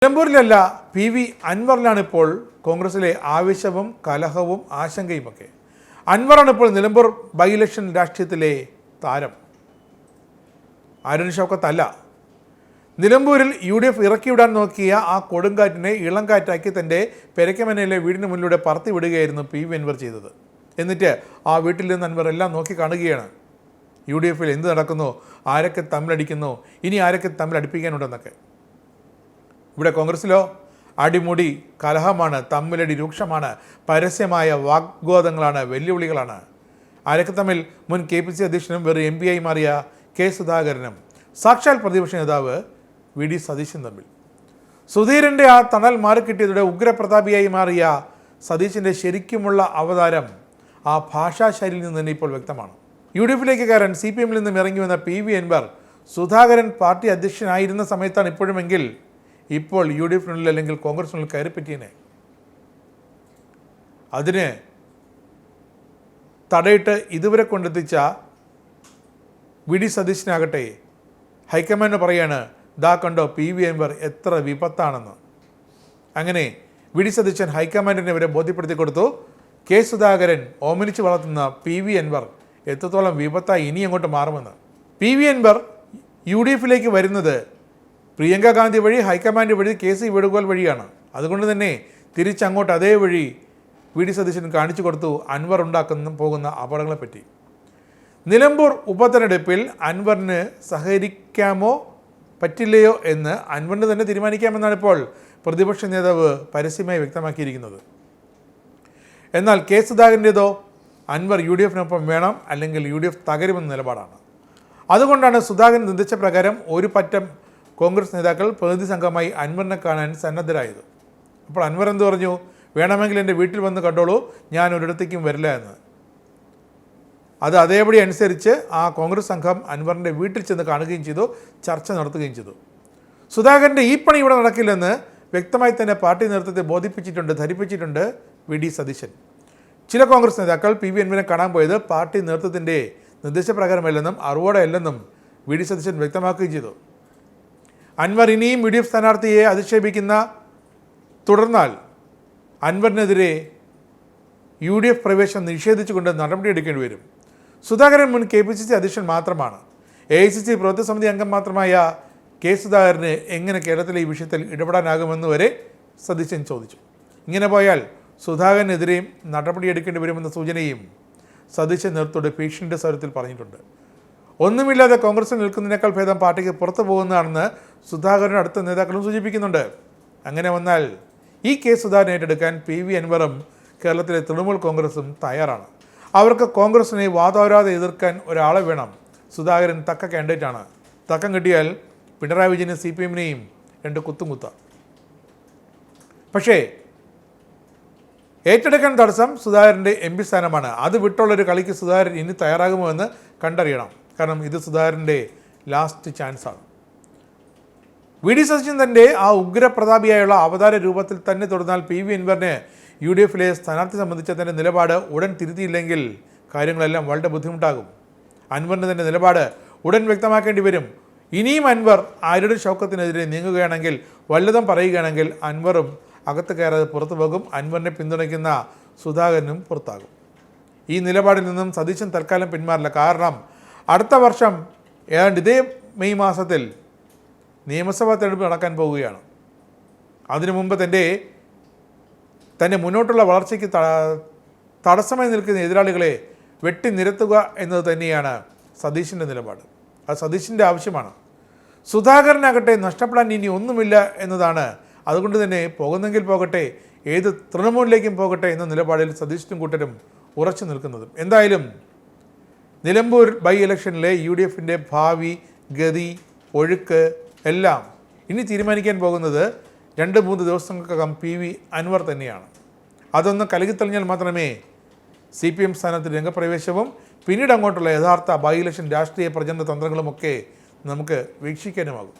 നിലമ്പൂരിലല്ല PV അൻവറിലാണ് ഇപ്പോൾ കോൺഗ്രസിലെ ആവേശവും കലഹവും ആശങ്കയുമൊക്കെ. അൻവറാണ് ഇപ്പോൾ നിലമ്പൂർ ബൈ ഇലക്ഷൻ രാഷ്ട്രീയത്തിലെ താരം. ആര്യൻ ഷൗക്കത്തല്ല. നിലമ്പൂരിൽ UDF ഇറക്കിവിടാൻ നോക്കിയ ആ കൊടുങ്കാറ്റിനെ ഇളം കാറ്റാക്കി തൻ്റെ പെരക്കമനയിലെ വീടിന് മുന്നിലൂടെ പറത്തി വിടുകയായിരുന്നു PV അൻവർ ചെയ്തത്. എന്നിട്ട് ആ വീട്ടിൽ നിന്ന് അൻവർ എല്ലാം നോക്കി കാണുകയാണ്. UDFൽ എന്ത് നടക്കുന്നു, ആരൊക്കെ തമ്മിലടിക്കുന്നു, ഇനി ആരൊക്കെ തമ്മിലടിപ്പിക്കാനുണ്ടെന്നൊക്കെ. ഇവിടെ കോൺഗ്രസിലോ അടിമുടി കലഹമാണ്, തമ്മിലടി രൂക്ഷമാണ്, പരസ്യമായ വാഗ്വാദങ്ങളാണ്, വെല്ലുവിളികളാണ്. ആരൊക്കെ തമ്മിൽ മുൻ KPCC അധ്യക്ഷനും വെറും MP ആയി മാറിയ K സുധാകരനും സാക്ഷാൽ പ്രതിപക്ഷ നേതാവ് VD സതീശൻ തമ്മിൽ. സുധീരൻ്റെ ആ തണൽ മാറിക്കിട്ടിയതോടെ ഉഗ്രപ്രതാപിയായി മാറിയ സതീശൻ്റെ ശരിക്കുമുള്ള അവതാരം ആ ഭാഷാശൈലിയിൽ നിന്ന് തന്നെ ഇപ്പോൾ വ്യക്തമാണ്. UDFിലേക്ക് കയറാൻ CPMൽ നിന്നും ഇറങ്ങി വന്ന PV അൻവർ സുധാകരൻ പാർട്ടി അധ്യക്ഷനായിരുന്ന സമയത്താണ് ഇപ്പോഴുമെങ്കിൽ ഇപ്പോൾ UDFിനുള്ളിൽ അല്ലെങ്കിൽ കോൺഗ്രസിനുള്ളിൽ കയറിപ്പറ്റിയനെ. അതിന് തടയിട്ട് ഇതുവരെ കൊണ്ടെത്തിച്ച VD സതീശനാകട്ടെ ഹൈക്കമാൻഡ് പറയാണ്, ദാ കണ്ടോ PV അൻവർ എത്ര വിപത്താണെന്ന്. അങ്ങനെ VD സതീശൻ ഹൈക്കമാൻഡിനെ വരെ ബോധ്യപ്പെടുത്തി കൊടുത്തു. K സുധാകരൻ ഓമനിച്ച് വളർത്തുന്ന PV അൻവർ എത്രത്തോളം വിപത്തായി ഇനി അങ്ങോട്ട് മാറുമെന്ന്. PV അൻവർ UDFിലേക്ക് വരുന്നത് പ്രിയങ്ക ഗാന്ധി വഴി, ഹൈക്കമാൻഡ് വഴി, KC വേണുഗോപാൽ വഴിയാണ്. അതുകൊണ്ട് തന്നെ തിരിച്ചങ്ങോട്ട് അതേ വഴി VD സതീശൻ കാണിച്ചു കൊടുത്തു അൻവർ പോകുന്ന അപകടങ്ങളെപ്പറ്റി. നിലമ്പൂർ ഉപതെരഞ്ഞെടുപ്പിൽ അൻവറിന് സഹകരിക്കാമോ പറ്റില്ലയോ എന്ന് അൻവറിന് തന്നെ തീരുമാനിക്കാമെന്നാണ് ഇപ്പോൾ പ്രതിപക്ഷ നേതാവ് പരസ്യമായി വ്യക്തമാക്കിയിരിക്കുന്നത്. എന്നാൽ K സുധാകരൻ്റേതോ അൻവർ UDFിനൊപ്പം വേണം, അല്ലെങ്കിൽ UDF തകരുമെന്ന നിലപാടാണ്. അതുകൊണ്ടാണ് സുധാകരൻ നിർദ്ദേശപ്രകാരം ഒരു പറ്റം കോൺഗ്രസ് നേതാക്കൾ പ്രതിനിധി സംഘമായി അൻവറിനെ കാണാൻ സന്നദ്ധരായത്. അപ്പോൾ അൻവർ എന്ത് പറഞ്ഞു? വേണമെങ്കിൽ എൻ്റെ വീട്ടിൽ വന്ന് കണ്ടോളൂ, ഞാൻ ഒരിടത്തേക്കും വരില്ല എന്ന്. അത് അതേപടി അനുസരിച്ച് ആ കോൺഗ്രസ് സംഘം അൻവറിൻ്റെ വീട്ടിൽ ചെന്ന് കാണുകയും ചെയ്തു, ചർച്ച നടത്തുകയും ചെയ്തു. സുധാകരൻ്റെ ഈ പണി ഇവിടെ നടക്കില്ലെന്ന് വ്യക്തമായി തന്നെ പാർട്ടി നേതൃത്വത്തെ ബോധിപ്പിച്ചിട്ടുണ്ട്, ധരിപ്പിച്ചിട്ടുണ്ട് VD സതീശൻ. ചില കോൺഗ്രസ് നേതാക്കൾ PV അൻവറിനെ കാണാൻ പോയത് പാർട്ടി നേതൃത്വത്തിൻ്റെ നിർദ്ദേശപ്രകാരമല്ലെന്നും അറിവോടെയല്ലെന്നും VD സതീശൻ വ്യക്തമാക്കുകയും ചെയ്തു. അൻവർ ഇനിയും UDF സ്ഥാനാർത്ഥിയെ അധിക്ഷേപിക്കുന്ന തുടർന്നാൽ അൻവറിനെതിരെ UDF പ്രവേശനം നിഷേധിച്ചുകൊണ്ട് നടപടിയെടുക്കേണ്ടി വരും. സുധാകരൻ മുൻ KPCC അധ്യക്ഷൻ മാത്രമാണ്. AICC പ്രവർത്തക സമിതി അംഗം മാത്രമായ K സുധാകരന് എങ്ങനെ കേരളത്തിലെ ഈ വിഷയത്തിൽ ഇടപെടാനാകുമെന്ന് വരെ സതീശൻ ചോദിച്ചു. ഇങ്ങനെ പോയാൽ സുധാകരനെതിരെയും നടപടിയെടുക്കേണ്ടി വരുമെന്ന സൂചനയും സതീശൻ നേതൃത്വത്തോടെ ഭീഷണിയുടെ സ്വരത്തിൽ പറഞ്ഞിട്ടുണ്ട്. ഒന്നുമില്ലാതെ കോൺഗ്രസിൽ നിൽക്കുന്നതിനേക്കാൾ ഭേദം പാർട്ടിക്ക് പുറത്തു പോകുന്നതാണെന്ന് സുധാകരൻ അടുത്ത നേതാക്കളും സൂചിപ്പിക്കുന്നുണ്ട്. അങ്ങനെ വന്നാൽ ഈ കേസ് സുധാകരൻ ഏറ്റെടുക്കാൻ PV അൻവറും കേരളത്തിലെ തൃണമൂൽ കോൺഗ്രസും തയ്യാറാണ്. അവർക്ക് കോൺഗ്രസിനെ വാതോരാതെ എതിർക്കാൻ ഒരാളെ വേണം. സുധാകരൻ തക്ക കാൻഡിഡേറ്റാണ്. തക്കം കിട്ടിയാൽ പിണറായി വിജയനും CPMനെയും രണ്ട് കുത്തും. പക്ഷേ ഏറ്റെടുക്കാൻ തടസ്സം സുധാകരൻ്റെ MP സ്ഥാനമാണ്. അത് വിട്ടുള്ളൊരു കളിക്ക് സുധാകരൻ ഇനി തയ്യാറാകുമോ എന്ന് കണ്ടറിയണം. കാരണം ഇത് സുധാകരൻ്റെ ലാസ്റ്റ് ചാൻസാണ്. VD സതീശൻ തൻ്റെ ആ ഉഗ്രപ്രതാപിയായുള്ള അവതാര രൂപത്തിൽ തന്നെ തുടർന്നാൽ PV അൻവറിന് UDFിലെ സ്ഥാനാർത്ഥി സംബന്ധിച്ച തൻ്റെ നിലപാട് ഉടൻ തിരുത്തിയില്ലെങ്കിൽ കാര്യങ്ങളെല്ലാം വളരെ ബുദ്ധിമുട്ടാകും. അൻവറിൻ്റെ തന്നെ നിലപാട് ഉടൻ വ്യക്തമാക്കേണ്ടി വരും. ഇനിയും അൻവർ ആര്യൻ ഷൗക്കത്തിനെതിരെ നീങ്ങുകയാണെങ്കിൽ, വല്ലതും പറയുകയാണെങ്കിൽ അൻവറും അകത്ത് കയറാതെ പുറത്തു പോകും. അൻവറിനെ പിന്തുണയ്ക്കുന്ന സുധാകരനും പുറത്താകും. ഈ നിലപാടിൽ നിന്നും സതീശൻ തൽക്കാലം പിന്മാറില്ല. കാരണം അടുത്ത വർഷം ഏതാണ്ട് ഇതേ മെയ് മാസത്തിൽ നിയമസഭാ തെരഞ്ഞെടുപ്പ് നടക്കാൻ പോവുകയാണ്. അതിനു മുമ്പ് തൻ്റെ മുന്നോട്ടുള്ള വളർച്ചയ്ക്ക് തടസ്സമായി നിൽക്കുന്ന എതിരാളികളെ വെട്ടി നിരത്തുക എന്നത് തന്നെയാണ് സതീശൻ്റെ നിലപാട്. അത് സതീശൻ്റെ ആവശ്യമാണ്. സുധാകരനാകട്ടെ നഷ്ടപ്പെടാൻ ഇനി ഒന്നുമില്ല എന്നതാണ്. അതുകൊണ്ട് തന്നെ പോകുന്നെങ്കിൽ പോകട്ടെ, ഏത് തൃണമൂലിലേക്കും പോകട്ടെ എന്ന നിലപാടിൽ സതീശനും കൂട്ടരും ഉറച്ചു നിൽക്കുന്നതും. എന്തായാലും നിലമ്പൂർ ബൈ ഇലക്ഷനിലെ UDFിൻ്റെ ഭാവി, ഗതി, ഒഴുക്ക് എല്ലാം ഇനി തീരുമാനിക്കാൻ പോകുന്നത് 2-3 ദിവസങ്ങൾക്കകം PV അൻവർ തന്നെയാണ്. അതൊന്ന് കലകിത്തെളിഞ്ഞാൽ മാത്രമേ CPM സ്ഥാനത്ത് രംഗപ്രവേശവും പിന്നീട് അങ്ങോട്ടുള്ള യഥാർത്ഥ ബൈ ഇലക്ഷൻ രാഷ്ട്രീയ പ്രചരണ തന്ത്രങ്ങളുമൊക്കെ നമുക്ക് വീക്ഷിക്കാനുമാകും.